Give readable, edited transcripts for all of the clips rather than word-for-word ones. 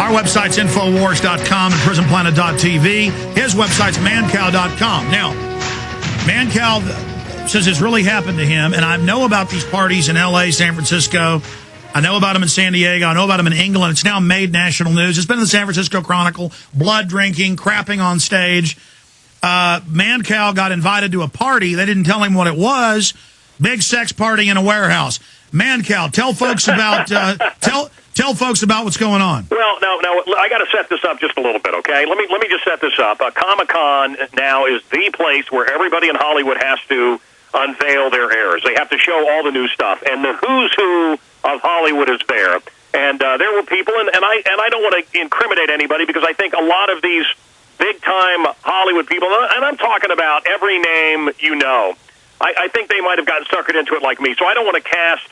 Our website's Infowars.com and PrisonPlanet.tv. His website's Mancow.com. Now, Mancow says it's really happened to him, and I know about these parties in L.A., San Francisco. I know about them in San Diego. I know about them in England. It's now made national news. It's been in the San Francisco Chronicle. Blood drinking, crapping on stage. Mancow got invited to a party. They didn't tell him what it was. Big sex party in a warehouse. Mancow, tell folks about tell folks about what's going on. Well, now I got to set this up just a little bit, okay? Let me just set this up. Comic-Con now is the place where everybody in Hollywood has to unveil their heirs. They have to show all the new stuff, and the who's who of Hollywood is there. And there were people, and I don't want to incriminate anybody because I think a lot of these big-time Hollywood people, and I'm talking about every name you know, I think they might have gotten suckered into it like me. So I don't want to cast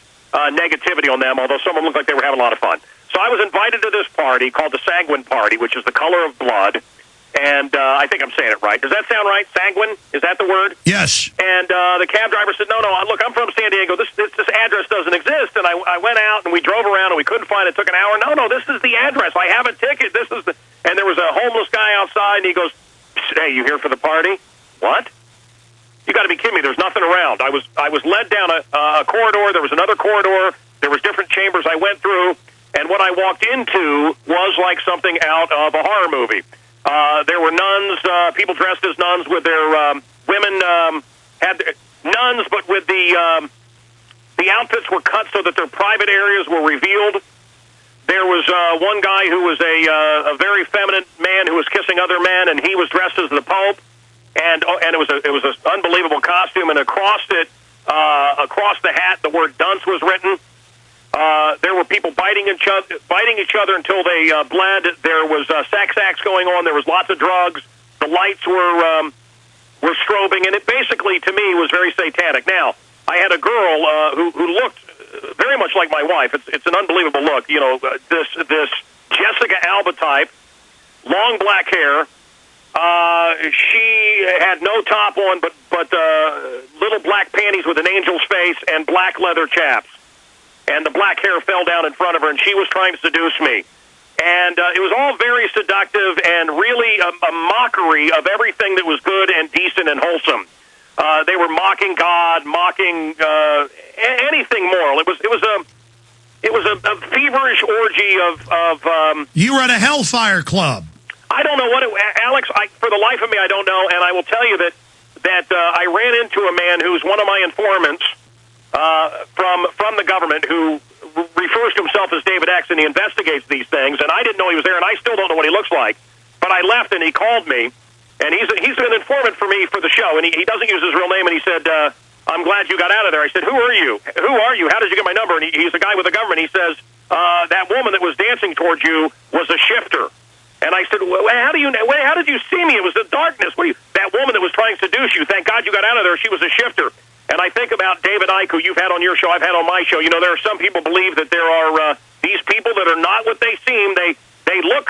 negativity on them, although some of them looked like they were having a lot of fun. So I was invited to this party called the Sanguine Party, which is the color of blood. And I think I'm saying it right. Does that sound right? Sanguine? Is that the word? Yes. And the cab driver said, no, look, I'm from San Diego. This address doesn't exist. And I went out, and we drove around, and we couldn't find it. It took an hour. No, this is the address. I have a ticket. This is the... And there was a homeless guy outside, and he goes, hey, you here for the party? What? You got to be kidding me. There's nothing around. I was led down a corridor. There was another corridor. There was different chambers I went through. And what I walked into was like something out of a horror movie. There were nuns, people dressed as nuns with their women had nuns, but with the outfits were cut so that their private areas were revealed. There was one guy who was a very feminine man who was kissing other men, and he was dressed as the Pope, and it was an unbelievable costume. And across it, across the hat, the word "dunce" was written. There were people biting each other until they bled. There was sex acts going on. There was lots of drugs. The lights were strobing, and it basically, to me, was very satanic. Now, I had a girl who looked very much like my wife. It's an unbelievable look. You know, this Jessica Alba type, long black hair. She had no top on, but little black panties with an angel's face and black leather chaps. And the black hair fell down in front of her, and she was trying to seduce me. And it was all very seductive and really a mockery of everything that was good and decent and wholesome. They were mocking God, mocking anything moral. It was a feverish orgy of. You were at a Hellfire Club. I don't know what it, Alex. For the life of me, I don't know. And I will tell you that I ran into a man who's one of my informants. From the government, who refers to himself as David X, and he investigates these things, and I didn't know he was there, and I still don't know what he looks like, but I left, and he called me, and he's an informant for me for the show, and he doesn't use his real name, and he said, I'm glad you got out of there. I said, who are you? Who are you? How did you get my number? And he's a guy with the government. He says, that woman that was dancing towards you was a shifter. And I said, well, how did you see me? It was the darkness. That woman that was trying to seduce you, thank God you got out of there. She was a shifter. And I think about David Icke, who you've had on your show, I've had on my show. You know, there are some people believe that there are these people that are not what they seem. They look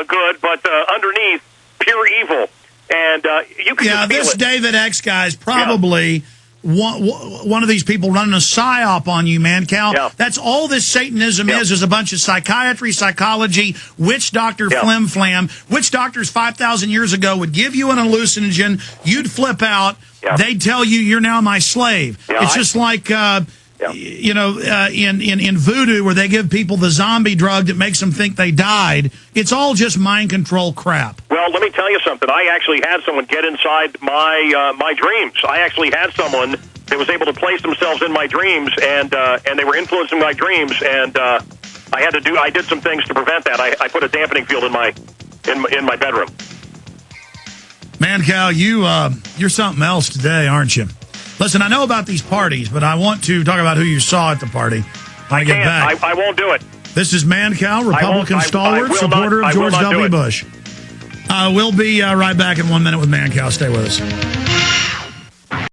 good, but underneath, pure evil. And you can just feel this it. David X guy is probably one of these people running a psyop on you, Mancow. Yeah. That's all this Satanism is a bunch of psychiatry, psychology, witch doctor flim-flam. Witch doctors 5,000 years ago would give you an hallucinogen, you'd flip out, they'd tell you you're now my slave. It's just like, you know, in voodoo where they give people the zombie drug that makes them think they died. It's all just mind control crap. Well, let me tell you something. I actually had someone get inside my dreams. I actually had someone that was able to place themselves in my dreams, and they were influencing my dreams. And I did some things to prevent that. I put a dampening field in my bedroom. Mancow, you're something else today, aren't you? Listen, I know about these parties, but I want to talk about who you saw at the party. I can't. I won't do it. This is Mancow, Republican stalwart, supporter of George W. Bush. We'll be right back in 1 minute with Mancow. Stay with us.